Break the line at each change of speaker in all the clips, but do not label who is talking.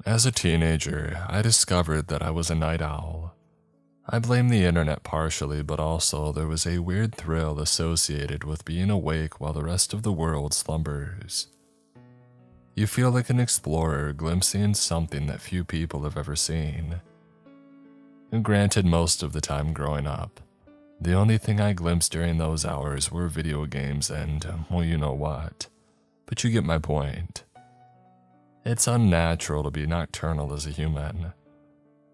As a teenager, I discovered that I was a night owl. I blame the internet partially, but also there was a weird thrill associated with being awake while the rest of the world slumbers. You feel like an explorer glimpsing something that few people have ever seen. And granted, most of the time growing up, the only thing I glimpsed during those hours were video games and, well, you know what. But you get my point. It's unnatural to be nocturnal as a human.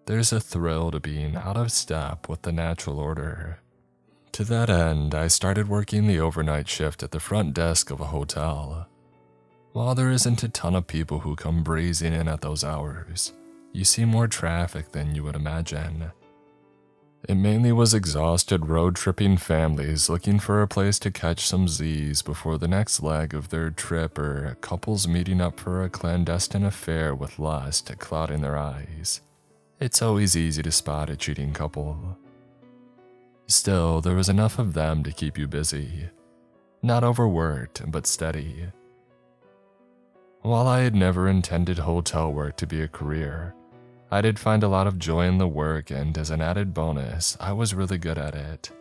There's a thrill to being out of step with the natural order. To that end, I started working the overnight shift at the front desk of a hotel. While there isn't a ton of people who come breezing in at those hours, you see more traffic than you would imagine. It mainly was exhausted road-tripping families looking for a place to catch some Z's before the next leg of their trip, or couples meeting up for a clandestine affair with lust clouding their eyes. It's always easy to spot a cheating couple. Still, there was enough of them to keep you busy. Not overworked, but steady. While I had never intended hotel work to be a career, I did find a lot of joy in the work, and as an added bonus, I was really good at it.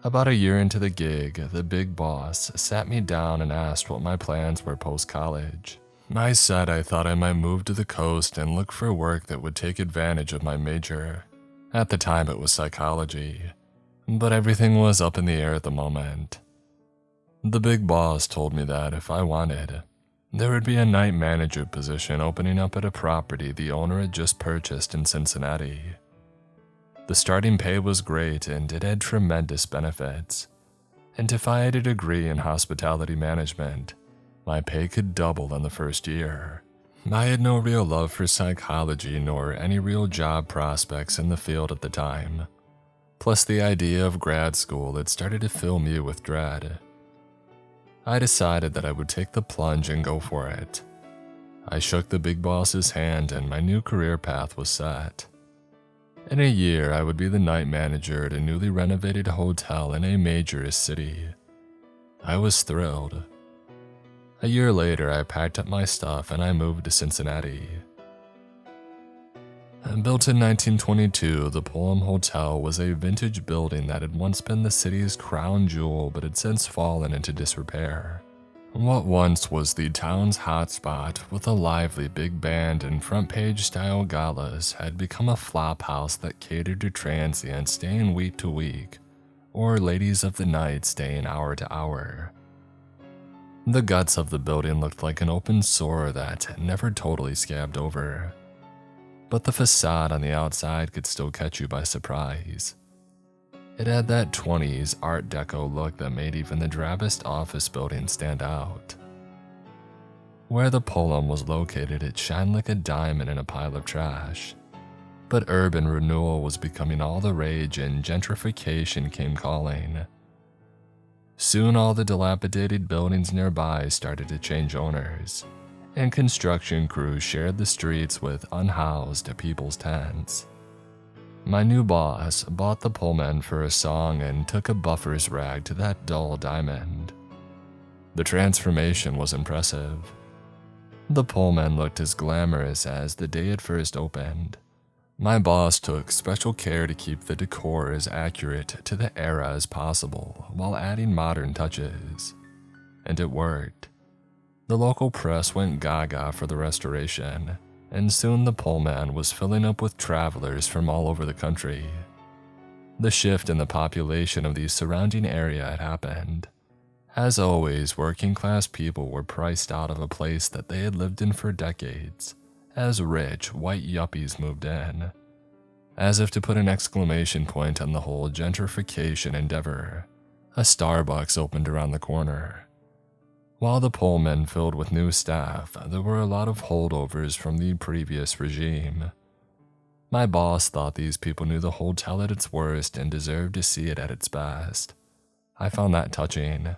About a year into the gig, the big boss sat me down and asked what my plans were post-college. I said I thought I might move to the coast and look for work that would take advantage of my major. At the time it was psychology, but everything was up in the air at the moment. The big boss told me that if I wanted, there would be a night manager position opening up at a property the owner had just purchased in Cincinnati. The starting pay was great and it had tremendous benefits. And if I had a degree in hospitality management, my pay could double in the first year. I had no real love for psychology nor any real job prospects in the field at the time. Plus the idea of grad school had started to fill me with dread. I decided that I would take the plunge and go for it. I shook the big boss's hand and my new career path was set. In a year, I would be the night manager at a newly renovated hotel in a major city. I was thrilled. A year later, I packed up my stuff and I moved to Cincinnati. Built in 1922, the Pullman Hotel was a vintage building that had once been the city's crown jewel but had since fallen into disrepair. What once was the town's hotspot with a lively big band and front-page style galas had become a flop house that catered to transients staying week to week, or ladies of the night staying hour to hour. The guts of the building looked like an open sore that never totally scabbed over. But the facade on the outside could still catch you by surprise. It had that 20s Art Deco look that made even the drabbest office building stand out. Where the Pullman was located, it shined like a diamond in a pile of trash. But urban renewal was becoming all the rage and gentrification came calling. Soon all the dilapidated buildings nearby started to change owners, and construction crews shared the streets with unhoused people's tents. My new boss bought the Pullman for a song and took a buffer's rag to that dull diamond. The transformation was impressive. The Pullman looked as glamorous as the day it first opened. My boss took special care to keep the decor as accurate to the era as possible while adding modern touches. And it worked. The local press went gaga for the restoration, and soon the Pullman was filling up with travelers from all over the country. The shift in the population of the surrounding area had happened. As always, working-class people were priced out of a place that they had lived in for decades, as rich, white yuppies moved in. As if to put an exclamation point on the whole gentrification endeavor, a Starbucks opened around the corner. While the Pullman filled with new staff, there were a lot of holdovers from the previous regime. My boss thought these people knew the hotel at its worst and deserved to see it at its best. I found that touching.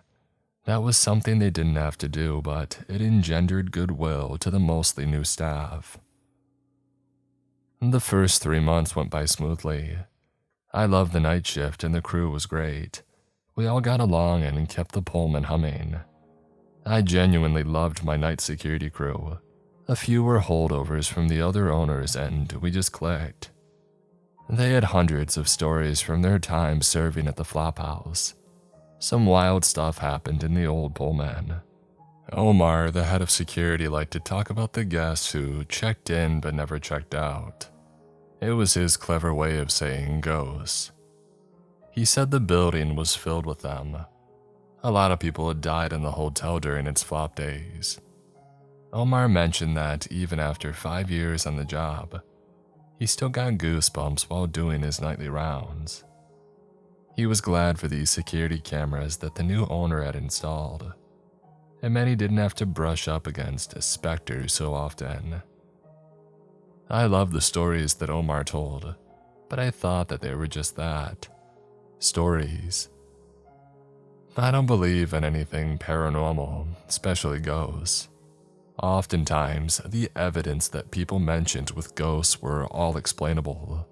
That was something they didn't have to do, but it engendered goodwill to the mostly new staff. The first 3 months went by smoothly. I loved the night shift and the crew was great. We all got along and kept the Pullman humming. I genuinely loved my night security crew. A few were holdovers from the other owners and we just clicked. They had hundreds of stories from their time serving at the flophouse. Some wild stuff happened in the old Pullman. Omar, the head of security, liked to talk about the guests who checked in but never checked out. It was his clever way of saying ghosts. He said the building was filled with them. A lot of people had died in the hotel during its flop days. Omar mentioned that even after 5 years on the job, he still got goosebumps while doing his nightly rounds. He was glad for these security cameras that the new owner had installed. It meant he didn't have to brush up against specters so often. I loved the stories that Omar told, but I thought that they were just that. Stories. I don't believe in anything paranormal, especially ghosts. Oftentimes, the evidence that people mentioned with ghosts were all explainable.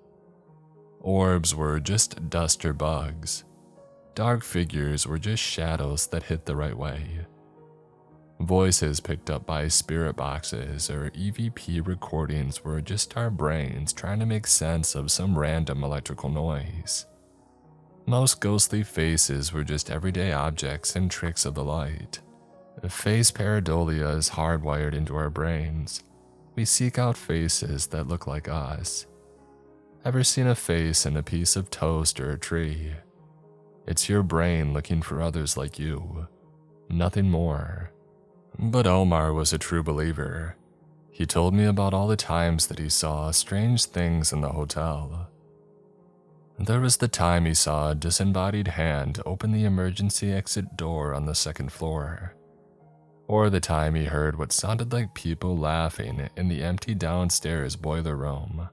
Orbs were just dust or bugs. Dark figures were just shadows that hit the right way. Voices picked up by spirit boxes or EVP recordings were just our brains trying to make sense of some random electrical noise. Most ghostly faces were just everyday objects and tricks of the light. Face pareidolia is hardwired into our brains. We seek out faces that look like us. Ever seen a face in a piece of toast or a tree? It's your brain looking for others like you. Nothing more. But Omar was a true believer. He told me about all the times that he saw strange things in the hotel. There was the time he saw a disembodied hand open the emergency exit door on the second floor. Or the time he heard what sounded like people laughing in the empty downstairs boiler room.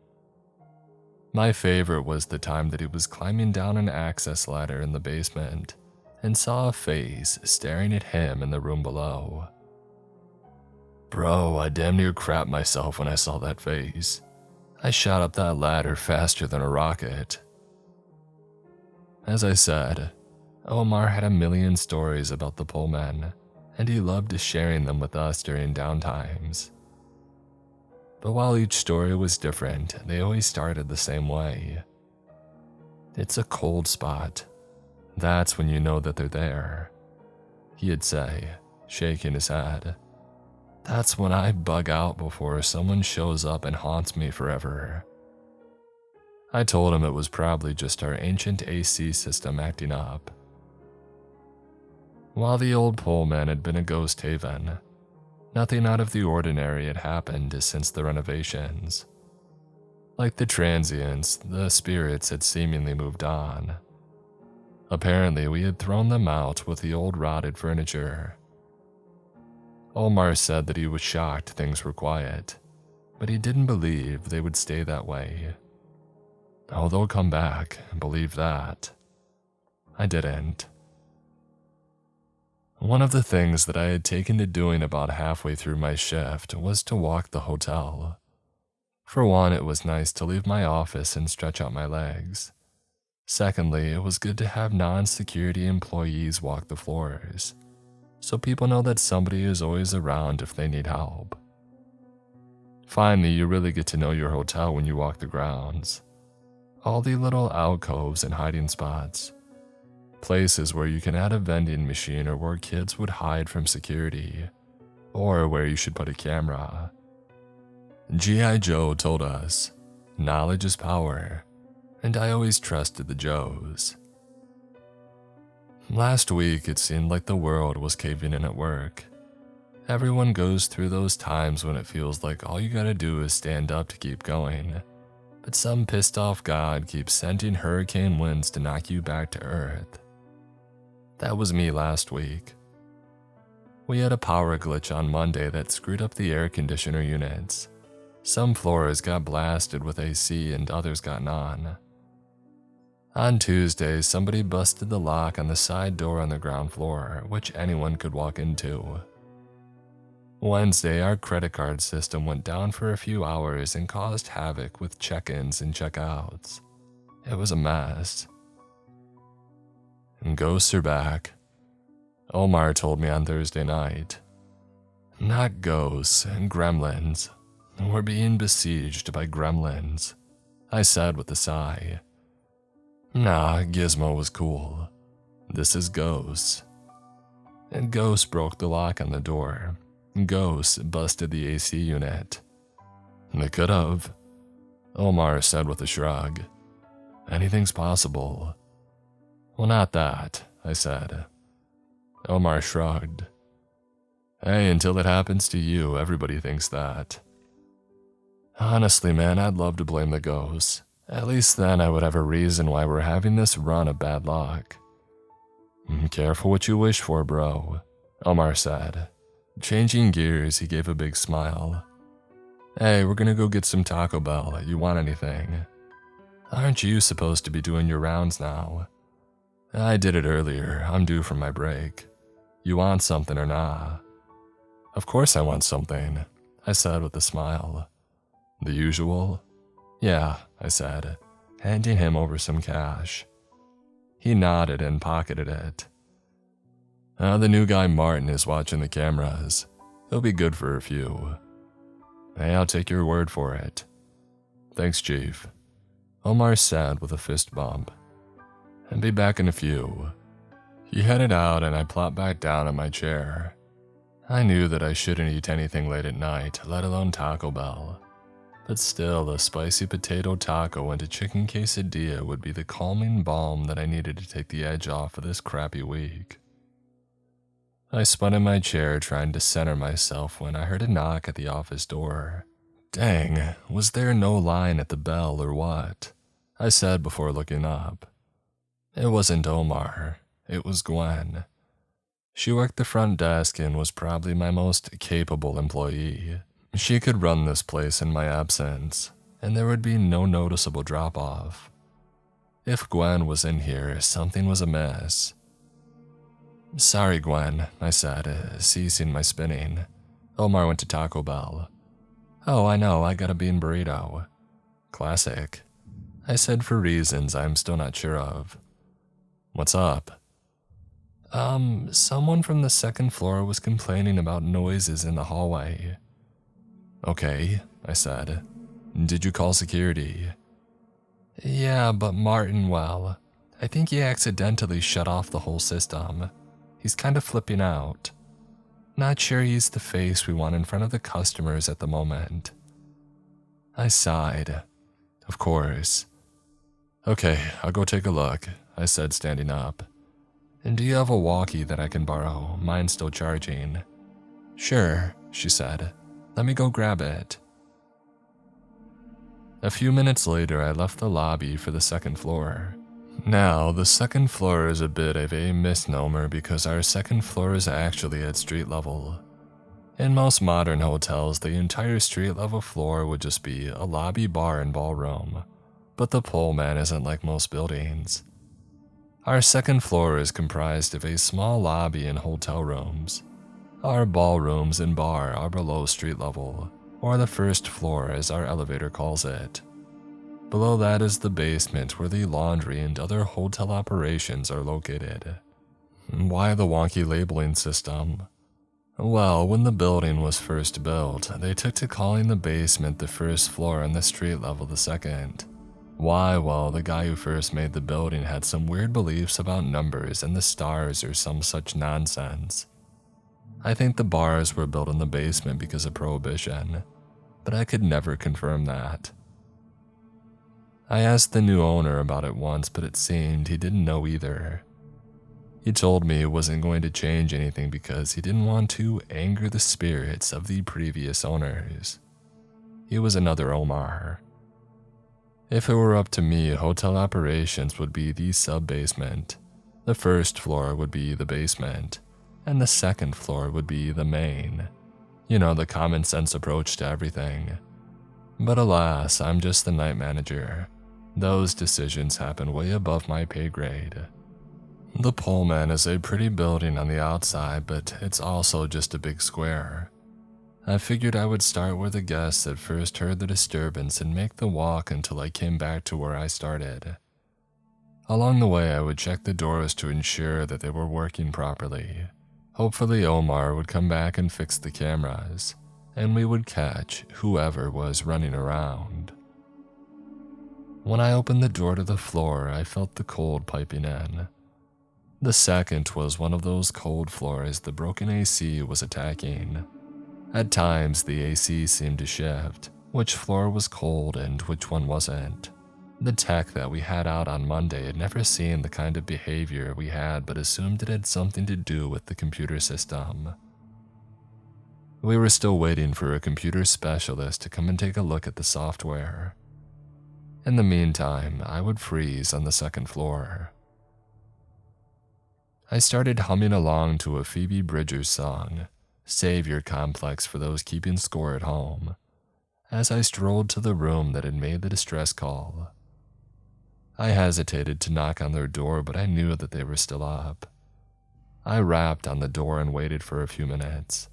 My favorite was the time that he was climbing down an access ladder in the basement and saw a face staring at him in the room below. Bro, I damn near crapped myself when I saw that face. I shot up that ladder faster than a rocket. As I said, Omar had a million stories about the Pullman, and he loved sharing them with us during downtimes. But while each story was different, they always started the same way. It's a cold spot. That's when you know that they're there, he'd say, shaking his head. That's when I bug out before someone shows up and haunts me forever. I told him it was probably just our ancient AC system acting up. While the old Pullman had been a ghost haven, nothing out of the ordinary had happened since the renovations. Like the transients, the spirits had seemingly moved on. Apparently, we had thrown them out with the old rotted furniture. Omar said that he was shocked things were quiet, but he didn't believe they would stay that way. Oh, they'll come back, believe that. I didn't. One of the things that I had taken to doing about halfway through my shift was to walk the hotel. For one, it was nice to leave my office and stretch out my legs. Secondly, it was good to have non-security employees walk the floors, so people know that somebody is always around if they need help. Finally, you really get to know your hotel when you walk the grounds. All the little alcoves and hiding spots. Places where you can add a vending machine or where kids would hide from security, or where you should put a camera. G.I. Joe told us, knowledge is power, and I always trusted the Joes. Last week, it seemed like the world was caving in at work. Everyone goes through those times when it feels like all you gotta do is stand up to keep going, but some pissed off god keeps sending hurricane winds to knock you back to earth. That was me last week. We had a power glitch on Monday that screwed up the air conditioner units. Some floors got blasted with AC and others got none. On Tuesday, somebody busted the lock on the side door on the ground floor, which anyone could walk into. Wednesday, our credit card system went down for a few hours and caused havoc with check-ins and check-outs. It was a mess. Ghosts are back, Omar told me on Thursday night. Not ghosts and gremlins. We're being besieged by gremlins, I said with a sigh. Nah, Gizmo was cool. This is Ghosts. And Ghost broke the lock on the door. Ghost busted the AC unit. They could have, Omar said with a shrug. Anything's possible. Well, not that, I said. Omar shrugged. Hey, until it happens to you, everybody thinks that. Honestly, man, I'd love to blame the ghosts. At least then I would have a reason why we're having this run of bad luck. Careful what you wish for, bro, Omar said. Changing gears, he gave a big smile. Hey, we're gonna go get some Taco Bell. You want anything? Aren't you supposed to be doing your rounds now? I did it earlier. I'm due for my break. You want something or nah? Of course I want something, I said with a smile. The usual? Yeah, I said, handing him over some cash. He nodded and pocketed it. The new guy Martin is watching the cameras. He'll be good for a few. Hey, I'll take your word for it. Thanks, Chief, Omar said with a fist bump. And be back in a few. He headed out and I plopped back down in my chair. I knew that I shouldn't eat anything late at night, let alone Taco Bell. But still, a spicy potato taco and a chicken quesadilla would be the calming balm that I needed to take the edge off of this crappy week. I spun in my chair trying to center myself when I heard a knock at the office door. Dang, was there no line at the bell or what? I said before looking up. It wasn't Omar, it was Gwen. She worked the front desk and was probably my most capable employee. She could run this place in my absence, and there would be no noticeable drop-off. If Gwen was in here, something was amiss. Sorry, Gwen, I said, ceasing my spinning. Omar went to Taco Bell. Oh, I know, I got a bean burrito. Classic. I said for reasons I'm still not sure of. What's up? Someone from the second floor was complaining about noises in the hallway. Okay, I said. Did you call security? Yeah, but Martin, well, I think he accidentally shut off the whole system. He's kind of flipping out. Not sure he's the face we want in front of the customers at the moment. I sighed. Of course. Okay, I'll go take a look, I said, standing up. And do you have a walkie that I can borrow? Mine's still charging. Sure, she said. Let me go grab it. A few minutes later, I left the lobby for the second floor. Now, the second floor is a bit of a misnomer because our second floor is actually at street level. In most modern hotels, the entire street level floor would just be a lobby, bar, and ballroom. But the Pullman isn't like most buildings. Our second floor is comprised of a small lobby and hotel rooms. Our ballrooms and bar are below street level, or the first floor as our elevator calls it. Below that is the basement where the laundry and other hotel operations are located. Why the wonky labeling system? Well, when the building was first built, they took to calling the basement the first floor and the street level the second. Why? Well, the guy who first made the building had some weird beliefs about numbers and the stars or some such nonsense. I think the bars were built in the basement because of Prohibition, but I could never confirm that. I asked the new owner about it once, but it seemed he didn't know either. He told me it wasn't going to change anything because he didn't want to anger the spirits of the previous owners. He was another Omar. If it were up to me, hotel operations would be the sub-basement, the first floor would be the basement, and the second floor would be the main. You know, the common sense approach to everything. But alas, I'm just the night manager. Those decisions happen way above my pay grade. The Pullman is a pretty building on the outside, but it's also just a big square. I figured I would start where the guests had first heard the disturbance and make the walk until I came back to where I started. Along the way, I would check the doors to ensure that they were working properly. Hopefully Omar would come back and fix the cameras, and we would catch whoever was running around. When I opened the door to the floor, I felt the cold piping in. The second was one of those cold floors the broken AC was attacking. At times, the AC seemed to shift, which floor was cold and which one wasn't. The tech that we had out on Monday had never seen the kind of behavior we had but assumed it had something to do with the computer system. We were still waiting for a computer specialist to come and take a look at the software. In the meantime, I would freeze on the second floor. I started humming along to a Phoebe Bridgers song, Savior Complex for those keeping score at home, as I strolled to the room that had made the distress call. I hesitated to knock on their door, but I knew that they were still up. I rapped on the door and waited for a few minutes.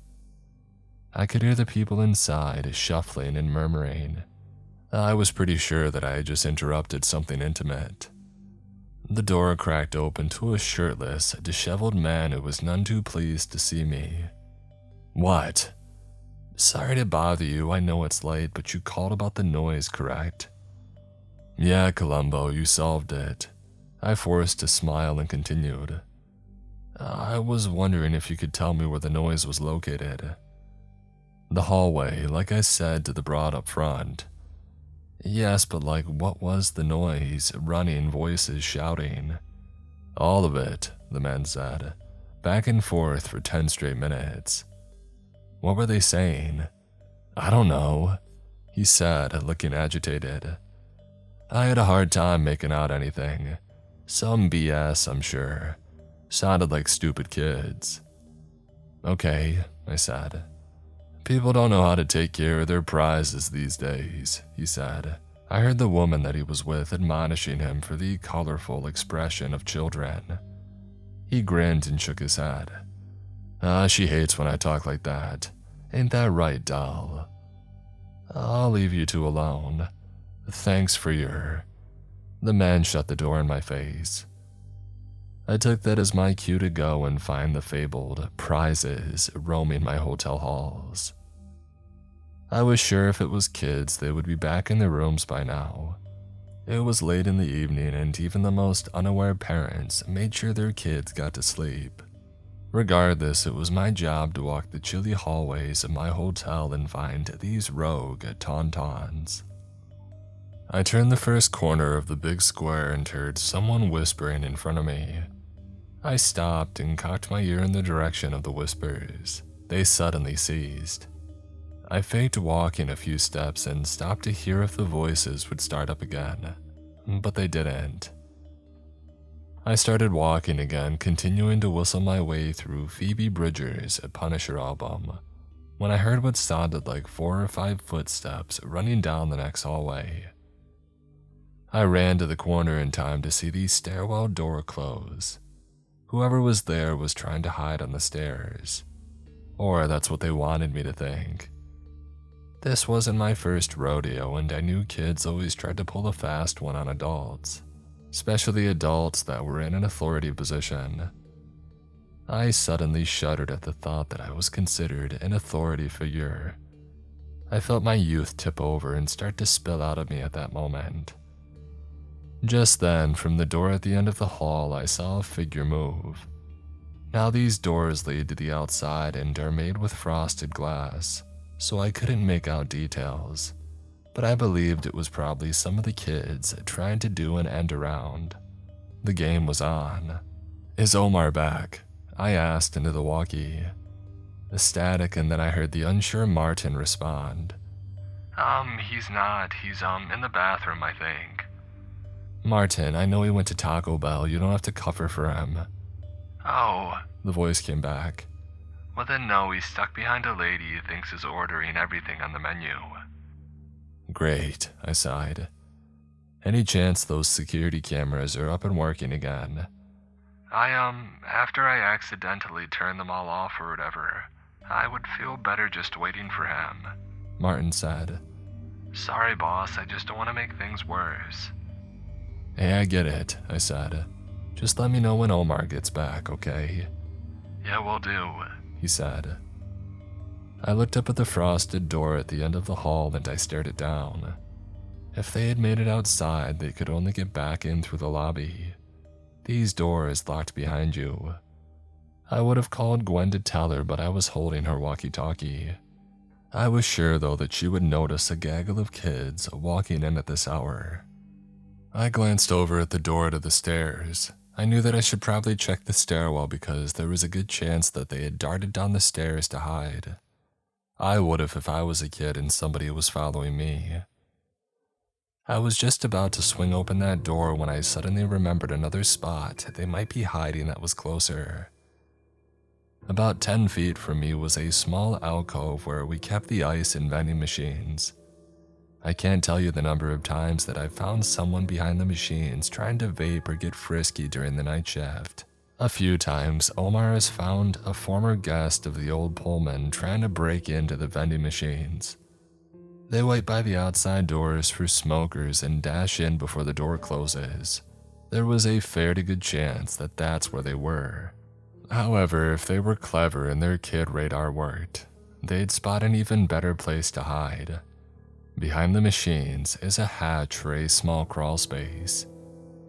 I could hear the people inside shuffling and murmuring. I was pretty sure that I had just interrupted something intimate. The door cracked open to a shirtless, disheveled man who was none too pleased to see me. "What?" "Sorry to bother you, I know it's late, but you called about the noise, correct?" "Yeah, Columbo, you solved it." I forced a smile and continued. "I was wondering if you could tell me where the noise was located." "The hallway, like I said to the broad up front." "Yes, but what was the noise? Running, voices, shouting?" "All of it," the man said. "Back and forth for 10 straight minutes." "What were they saying?" "I don't know," he said, looking agitated. "I had a hard time making out anything. Some BS, I'm sure. Sounded like stupid kids." "Okay," I said. "People don't know how to take care of their prizes these days," he said. I heard the woman that he was with admonishing him for the colorful expression of children. He grinned and shook his head. She hates when I talk like that. Ain't that right, doll?" "I'll leave you two alone. Thanks for your..." The man shut the door in my face. I took that as my cue to go and find the fabled prizes roaming my hotel halls. I was sure if it was kids, they would be back in their rooms by now. It was late in the evening, and even the most unaware parents made sure their kids got to sleep. Regardless, it was my job to walk the chilly hallways of my hotel and find these rogue tauntauns. I turned the first corner of the big square and heard someone whispering in front of me. I stopped and cocked my ear in the direction of the whispers. They suddenly ceased. I faked walking a few steps and stopped to hear if the voices would start up again, but they didn't. I started walking again, continuing to whistle my way through Phoebe Bridgers' Punisher album, when I heard what sounded like 4 or 5 footsteps running down the next hallway. I ran to the corner in time to see the stairwell door close. Whoever was there was trying to hide on the stairs. Or that's what they wanted me to think. This wasn't my first rodeo, and I knew kids always tried to pull a fast one on adults, especially adults that were in an authority position. I suddenly shuddered at the thought that I was considered an authority figure. I felt my youth tip over and start to spill out of me at that moment. Just then, from the door at the end of the hall, I saw a figure move. Now these doors lead to the outside and are made with frosted glass, so I couldn't make out details, but I believed it was probably some of the kids trying to do an end around. The game was on. "Is Omar back?" I asked into the walkie. A static, and then I heard the unsure Martin respond. He's not. He's in the bathroom, I think." "Martin, I know he went to Taco Bell. You don't have to cover for him." "Oh," the voice came back. "Well then no, he's stuck behind a lady he thinks is ordering everything on the menu." "Great," I sighed. "Any chance those security cameras are up and working again?" After I accidentally turned them all off or whatever, I would feel better just waiting for him," Martin said. "Sorry, boss, I just don't want to make things worse." "Hey, I get it," I said. "Just let me know when Omar gets back, okay?" "Yeah, will do," he said. I looked up at the frosted door at the end of the hall and I stared it down. If they had made it outside, they could only get back in through the lobby. These doors locked behind you. I would have called Gwen to tell her, but I was holding her walkie-talkie. I was sure, though, that she would notice a gaggle of kids walking in at this hour. I glanced over at the door to the stairs. I knew that I should probably check the stairwell because there was a good chance that they had darted down the stairs to hide. I would have if I was a kid and somebody was following me. I was just about to swing open that door when I suddenly remembered another spot they might be hiding that was closer. About 10 feet from me was a small alcove where we kept the ice and vending machines. I can't tell you the number of times that I've found someone behind the machines trying to vape or get frisky during the night shift. A few times, Omar has found a former guest of the old Pullman trying to break into the vending machines. They wait by the outside doors for smokers and dash in before the door closes. There was a fairly good chance that that's where they were. However, if they were clever and their kid radar worked, they'd spot an even better place to hide. Behind the machines is a hatch for a small crawl space.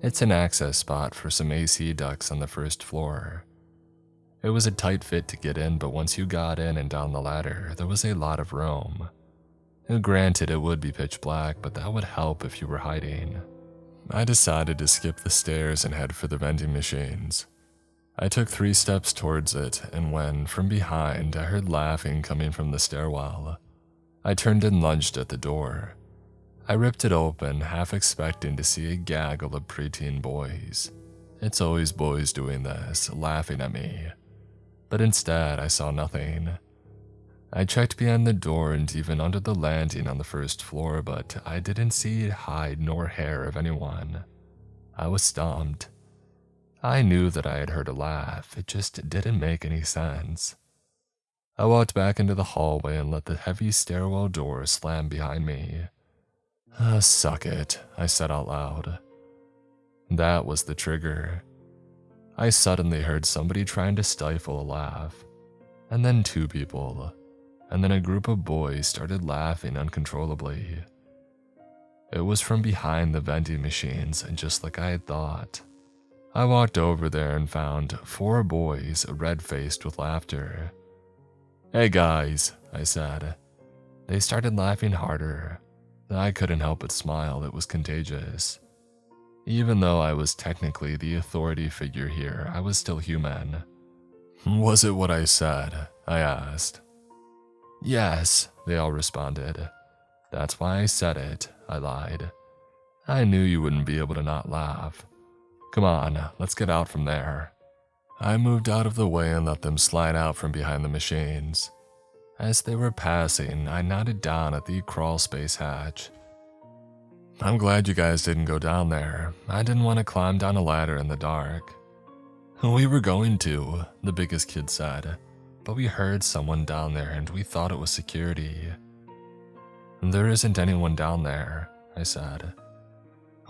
It's an access spot for some AC ducts on the first floor. It was a tight fit to get in, but once you got in and down the ladder, there was a lot of room. Granted, it would be pitch black, but that would help if you were hiding. I decided to skip the stairs and head for the vending machines. I took 3 steps towards it, and when, from behind, I heard laughing coming from the stairwell, I turned and lunged at the door. I ripped it open, half expecting to see a gaggle of preteen boys. It's always boys doing this, laughing at me. But instead, I saw nothing. I checked behind the door and even under the landing on the first floor, but I didn't see hide nor hair of anyone. I was stumped. I knew that I had heard a laugh, it just didn't make any sense. I walked back into the hallway and let the heavy stairwell door slam behind me. Suck it, I said out loud. That was the trigger. I suddenly heard somebody trying to stifle a laugh, and then 2 people. And then a group of boys started laughing uncontrollably. It was from behind the vending machines, and just like I had thought. I walked over there and found 4 boys red-faced with laughter. "Hey guys," I said. They started laughing harder. I couldn't help but smile, it was contagious. Even though I was technically the authority figure here, I was still human. "Was it what I said?" I asked. "Yes," they all responded. "That's why I said it," I lied. "I knew you wouldn't be able to not laugh. Come on, let's get out from there." I moved out of the way and let them slide out from behind the machines. As they were passing, I nodded down at the crawl space hatch. "I'm glad you guys didn't go down there. I didn't want to climb down a ladder in the dark." "We were going to," the biggest kid said. "But we heard someone down there and we thought it was security." "There isn't anyone down there," I said.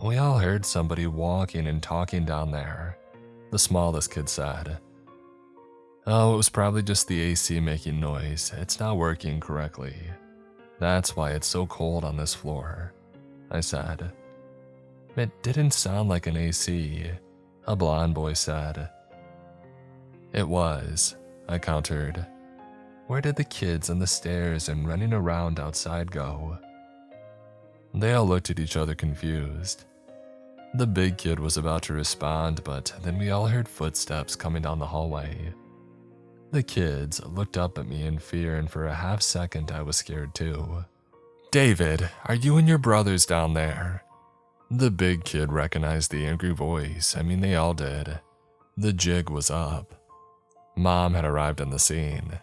"We all heard somebody walking and talking down there," the smallest kid said. "Oh, it was probably just the AC making noise. It's not working correctly. That's why it's so cold on this floor," I said. "It didn't sound like an AC," a blonde boy said. "It was," I countered. "Where did the kids on the stairs and running around outside go?" They all looked at each other confused. The big kid was about to respond, but then we all heard footsteps coming down the hallway. The kids looked up at me in fear, and for a half second I was scared too. "David, are you and your brothers down there?" The big kid recognized the angry voice. I mean, they all did. The jig was up. Mom had arrived on the scene.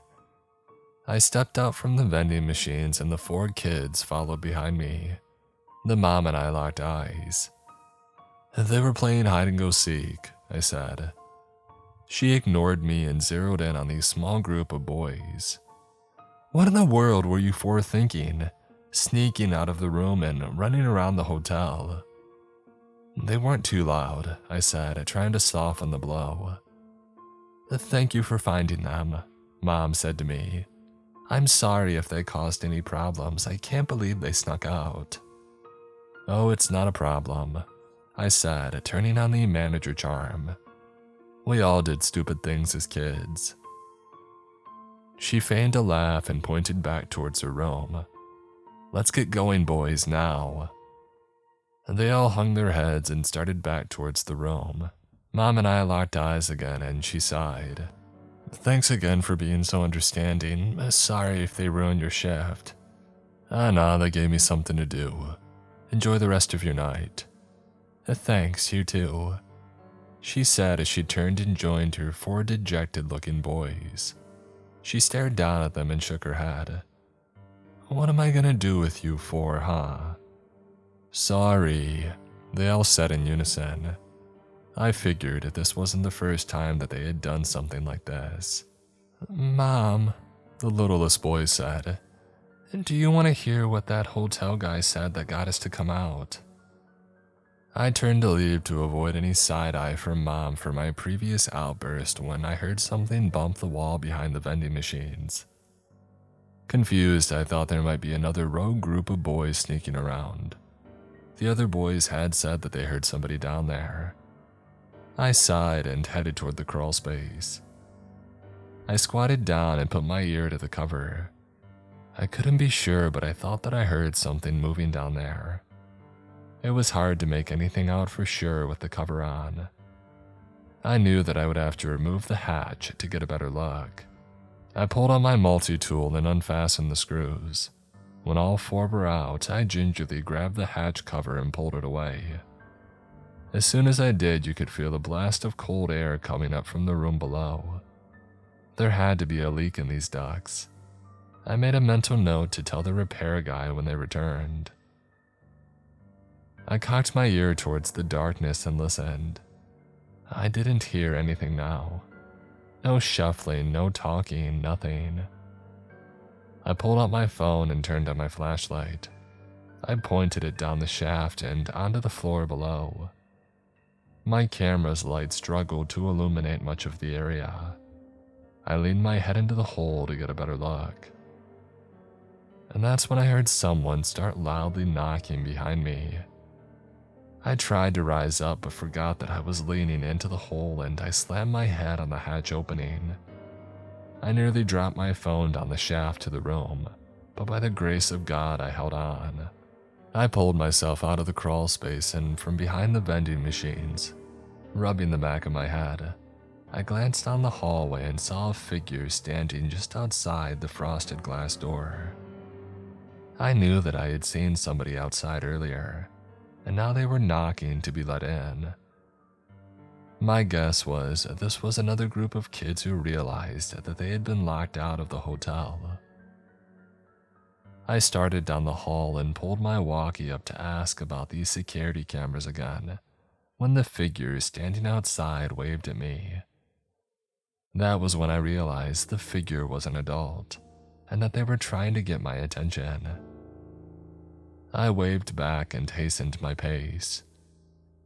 I stepped out from the vending machines and the 4 kids followed behind me. The mom and I locked eyes. "They were playing hide and go seek," I said. She ignored me and zeroed in on the small group of boys. "What in the world were you 4 thinking? Sneaking out of the room and running around the hotel?" "They weren't too loud," I said, trying to soften the blow. Thank you for finding them, Mom said to me. I'm sorry if they caused any problems. I can't believe they snuck out. Oh, it's not a problem, I said, turning on the manager charm. We all did stupid things as kids. She feigned a laugh and pointed back towards her room. Let's get going, boys, now. They all hung their heads and started back towards the room. Mom and I locked eyes again and she sighed. Thanks again for being so understanding. Sorry if they ruined your shift. Nah, they gave me something to do. Enjoy the rest of your night. Thanks, you too, she said as she turned and joined her 4 dejected-looking boys. She stared down at them and shook her head. What am I gonna do with you 4, huh? Sorry, they all said in unison. I figured this wasn't the first time that they had done something like this. Mom, the littlest boy said, do you want to hear what that hotel guy said that got us to come out? I turned to leave to avoid any side-eye from Mom for my previous outburst when I heard something bump the wall behind the vending machines. Confused, I thought there might be another rogue group of boys sneaking around. The other boys had said that they heard somebody down there. I sighed and headed toward the crawl space. I squatted down and put my ear to the cover. I couldn't be sure, but I thought that I heard something moving down there. It was hard to make anything out for sure with the cover on. I knew that I would have to remove the hatch to get a better look. I pulled on my multi-tool and unfastened the screws. When all 4 were out, I gingerly grabbed the hatch cover and pulled it away. As soon as I did, you could feel a blast of cold air coming up from the room below. There had to be a leak in these ducts. I made a mental note to tell the repair guy when they returned. I cocked my ear towards the darkness and listened. I didn't hear anything now. No shuffling, no talking, nothing. I pulled out my phone and turned on my flashlight. I pointed it down the shaft and onto the floor below. My camera's light struggled to illuminate much of the area. I leaned my head into the hole to get a better look. And that's when I heard someone start loudly knocking behind me. I tried to rise up but forgot that I was leaning into the hole and I slammed my head on the hatch opening. I nearly dropped my phone down the shaft to the room, but by the grace of God I held on. I pulled myself out of the crawl space and from behind the vending machines, rubbing the back of my head, I glanced down the hallway and saw a figure standing just outside the frosted glass door. I knew that I had seen somebody outside earlier, and now they were knocking to be let in. My guess was this was another group of kids who realized that they had been locked out of the hotel. I started down the hall and pulled my walkie up to ask about these security cameras again, when the figure standing outside waved at me. That was when I realized the figure was an adult, and that they were trying to get my attention. I waved back and hastened my pace.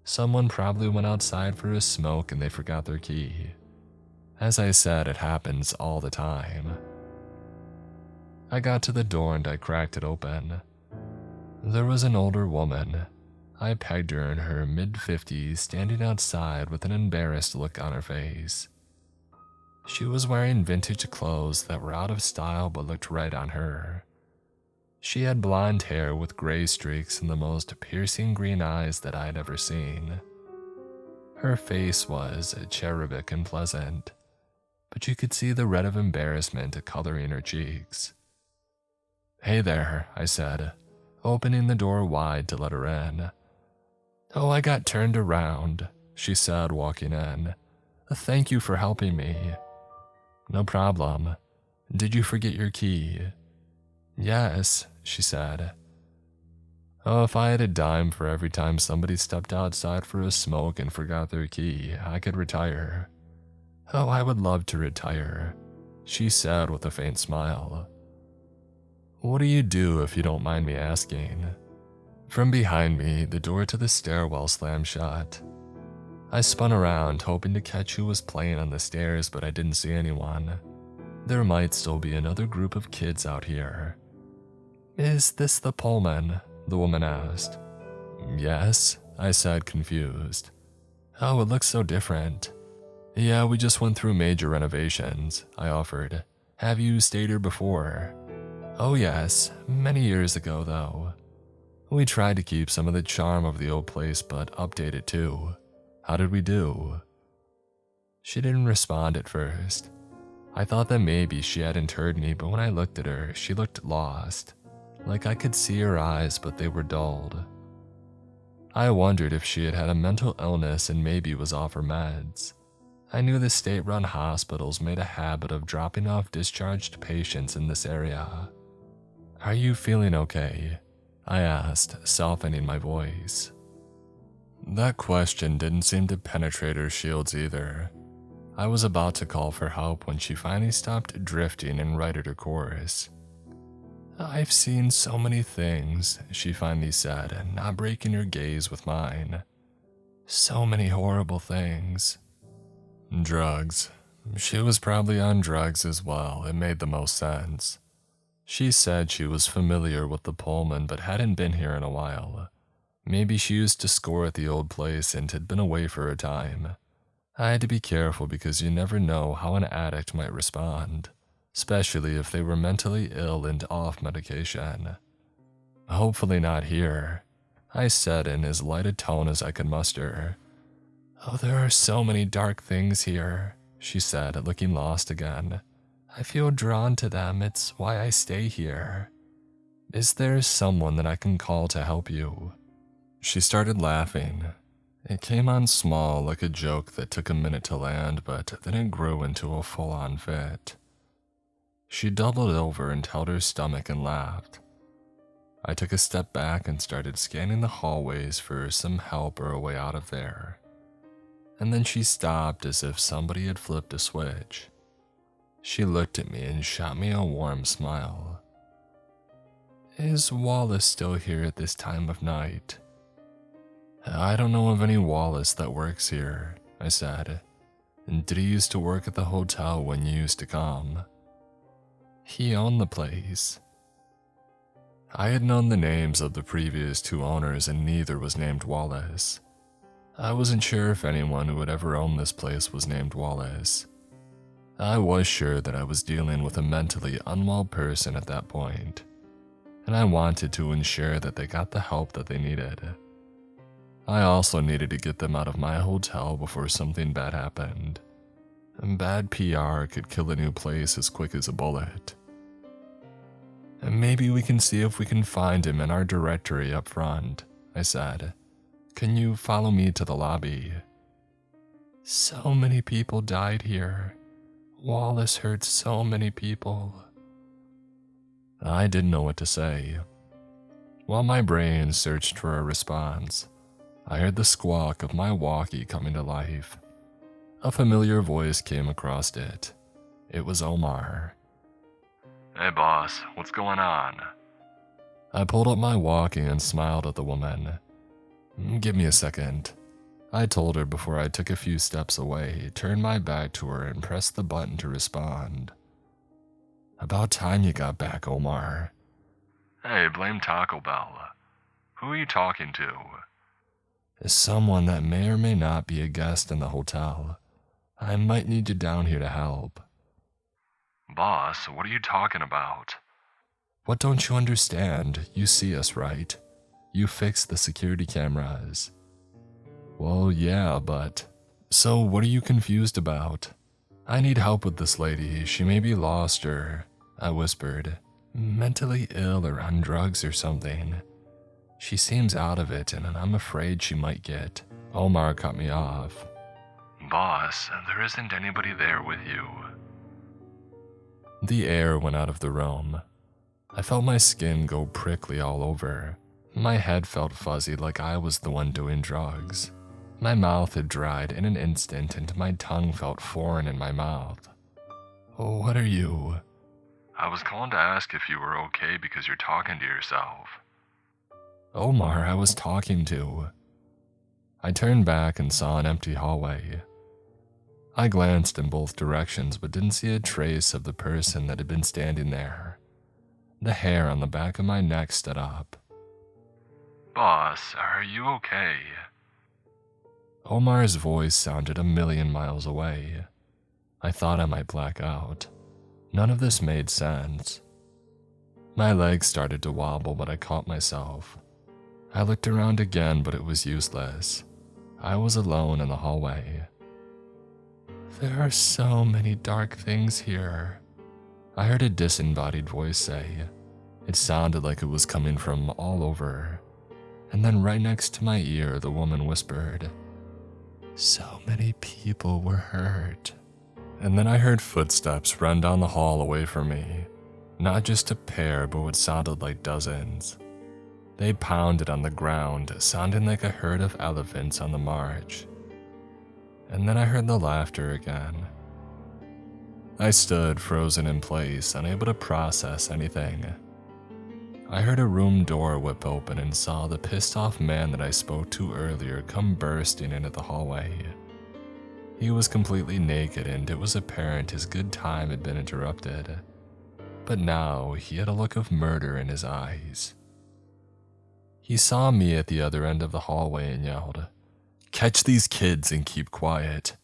Someone probably went outside for a smoke and they forgot their key. As I said, it happens all the time. I got to the door and I cracked it open. There was an older woman. I pegged her in her mid-50s standing outside with an embarrassed look on her face. She was wearing vintage clothes that were out of style but looked right on her. She had blonde hair with gray streaks and the most piercing green eyes that I had ever seen. Her face was cherubic and pleasant, but you could see the red of embarrassment coloring her cheeks. "Hey there," I said, opening the door wide to let her in. "Oh, I got turned around," she said, walking in. "Thank you for helping me." "No problem. Did you forget your key?" "Yes," she said. "Oh, if I had a dime for every time somebody stepped outside for a smoke and forgot their key, I could retire." "Oh, I would love to retire," she said with a faint smile. "What do you do if you don't mind me asking?" From behind me, the door to the stairwell slammed shut. I spun around, hoping to catch who was playing on the stairs, but I didn't see anyone. There might still be another group of kids out here. "Is this the Pullman?" the woman asked. "Yes," I said, confused. "Oh, it looks so different." "Yeah, we just went through major renovations," I offered. "Have you stayed here before?" "Oh yes, many years ago though. We tried to keep some of the charm of the old place but update it too. How did we do?" She didn't respond at first. I thought that maybe she hadn't heard me, but when I looked at her, she looked lost. Like I could see her eyes, but they were dulled. I wondered if she had had a mental illness and maybe was off her meds. I knew the state-run hospitals made a habit of dropping off discharged patients in this area. "Are you feeling okay?" I asked, softening my voice. That question didn't seem to penetrate her shields either. I was about to call for help when she finally stopped drifting and righted her course. "I've seen so many things," she finally said, not breaking her gaze with mine. "So many horrible things." Drugs. She was probably on drugs as well. It made the most sense. She said she was familiar with the Pullman but hadn't been here in a while. Maybe she used to score at the old place and had been away for a time. I had to be careful because you never know how an addict might respond, especially if they were mentally ill and off medication. "Hopefully not here," I said in as light a tone as I could muster. "Oh, there are so many dark things here," she said, looking lost again. "I feel drawn to them. It's why I stay here. Is there someone that I can call to help you?" She started laughing. It came on small, like a joke that took a minute to land, but then it grew into a full-on fit. She doubled over and held her stomach and laughed. I took a step back and started scanning the hallways for some help or a way out of there. And then she stopped as if somebody had flipped a switch. She looked at me and shot me a warm smile. "Is Wallace still here at this time of night?" "I don't know of any Wallace that works here," I said. "Did he used to work at the hotel when you used to come?" "He owned the place." I had known the names of the previous two owners and neither was named Wallace. I wasn't sure if anyone who had ever owned this place was named Wallace. I was sure that I was dealing with a mentally unwell person at that point, and I wanted to ensure that they got the help that they needed. I also needed to get them out of my hotel before something bad happened. And bad PR could kill a new place as quick as a bullet. "And maybe we can see if we can find him in our directory up front," I said. "Can you follow me to the lobby?" "So many people died here. Wallace hurt so many people." I didn't know what to say. While my brain searched for a response, I heard the squawk of my walkie coming to life. A familiar voice came across it. It was Omar. "Hey boss, what's going on?" I pulled up my walkie and smiled at the woman. "Give me a second," I told her before I took a few steps away, turned my back to her and pressed the button to respond. "About time you got back, Omar." "Hey, blame Taco Bell. Who are you talking to?" "Someone that may or may not be a guest in the hotel. I might need you down here to help." "Boss, what are you talking about?" "What don't you understand? You see us, right? You fixed the security cameras." "Well, yeah, but..." "So what are you confused about?" "I need help with this lady. She may be lost or..." I whispered. "Mentally ill or on drugs or something. She seems out of it and I'm afraid she might get..." Omar cut me off. "Boss, there isn't anybody there with you." The air went out of the room. I felt my skin go prickly all over. My head felt fuzzy like I was the one doing drugs. My mouth had dried in an instant and my tongue felt foreign in my mouth. "What are you?" "I was calling to ask if you were okay because you're talking to yourself." "Omar, I was talking to..." I turned back and saw an empty hallway. I glanced in both directions but didn't see a trace of the person that had been standing there. The hair on the back of my neck stood up. "Boss, are you okay?" Omar's voice sounded a million miles away. I thought I might black out. None of this made sense. My legs started to wobble, but I caught myself. I looked around again, but it was useless. I was alone in the hallway. "There are so many dark things here," I heard a disembodied voice say. It sounded like it was coming from all over. And then right next to my ear, the woman whispered, "So many people were hurt." And then I heard footsteps run down the hall away from me. Not just a pair, but what sounded like dozens. They pounded on the ground, sounding like a herd of elephants on the march. And then I heard the laughter again. I stood frozen in place, unable to process anything. I heard a room door whip open and saw the pissed off man that I spoke to earlier come bursting into the hallway. He was completely naked and it was apparent his good time had been interrupted. But now he had a look of murder in his eyes. He saw me at the other end of the hallway and yelled, "Catch these kids and keep quiet.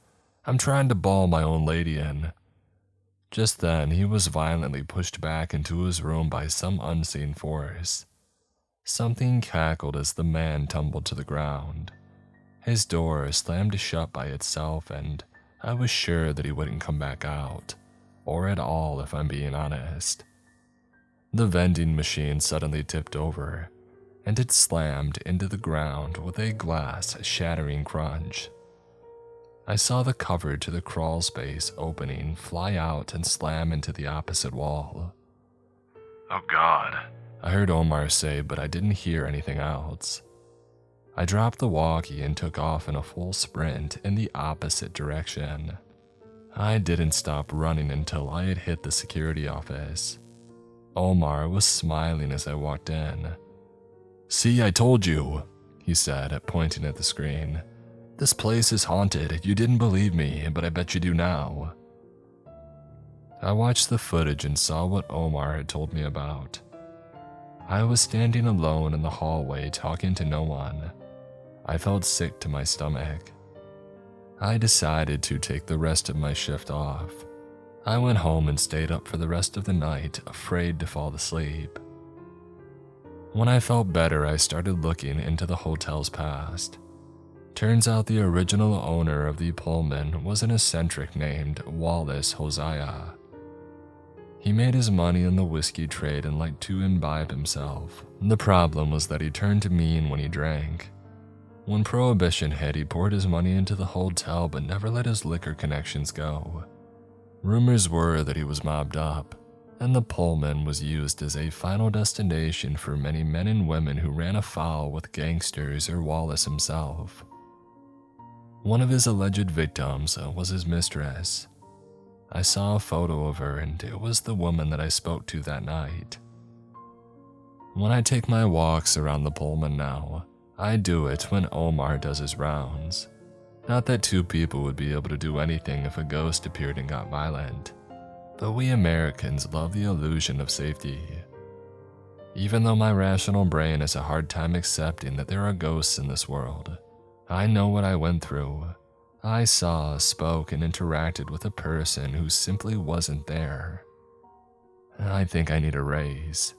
I'm trying to ball my own lady in." Just then, he was violently pushed back into his room by some unseen force. Something cackled as the man tumbled to the ground. His door slammed shut by itself, and I was sure that he wouldn't come back out, or at all if I'm being honest. The vending machine suddenly tipped over, and it slammed into the ground with a glass shattering crunch. I saw the cover to the crawl space opening fly out and slam into the opposite wall. "Oh God," I heard Omar say, but I didn't hear anything else. I dropped the walkie and took off in a full sprint in the opposite direction. I didn't stop running until I had hit the security office. Omar was smiling as I walked in. "See, I told you," he said, pointing at the screen. "This place is haunted. You didn't believe me, but I bet you do now." I watched the footage and saw what Omar had told me about. I was standing alone in the hallway talking to no one. I felt sick to my stomach. I decided to take the rest of my shift off. I went home and stayed up for the rest of the night, afraid to fall asleep. When I felt better, I started looking into the hotel's past. Turns out the original owner of the Pullman was an eccentric named Wallace Hosea. He made his money in the whiskey trade and liked to imbibe himself. The problem was that he turned mean when he drank. When Prohibition hit, he poured his money into the hotel but never let his liquor connections go. Rumors were that he was mobbed up, and the Pullman was used as a final destination for many men and women who ran afoul with gangsters or Wallace himself. One of his alleged victims was his mistress. I saw a photo of her, and it was the woman that I spoke to that night. When I take my walks around the Pullman now, I do it when Omar does his rounds. Not that two people would be able to do anything if a ghost appeared and got violent, but we Americans love the illusion of safety. Even though my rational brain has a hard time accepting that there are ghosts in this world, I know what I went through. I saw, spoke, and interacted with a person who simply wasn't there. I think I need a raise.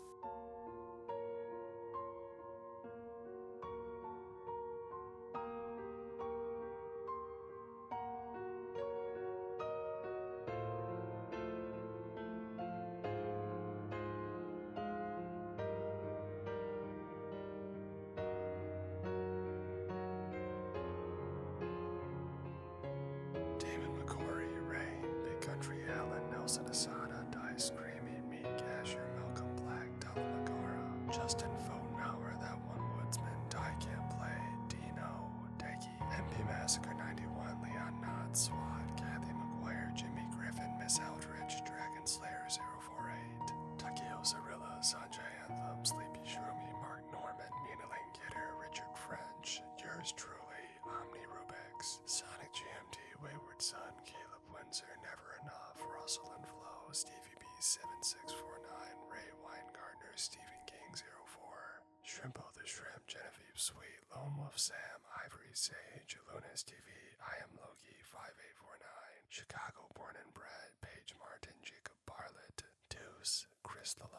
Country Allen, Nelson Asada, Dice, Creamy, Meat, Cashew, Malcolm Black, Della Magara, Justin Fotenauer, That One Woodsman, Ty Can't Play, Dino, Deggy, MP Massacre 91, Leon Knott, SWAT, Kathy McGuire, Jimmy Griffin, Miss Eldridge, Dragon Slayer 048, Takeo Zarilla, Sanjay Anthem, Sleepy Shroomy, Mark Norman, Mina Lane Kidder, Richard French, yours truly, Sweet, Lone Wolf Sam, Ivory Sage, Lunas TV, I am Loki 5849, Chicago born and bred, Paige Martin, Jacob Barlett, Deuce, Chris the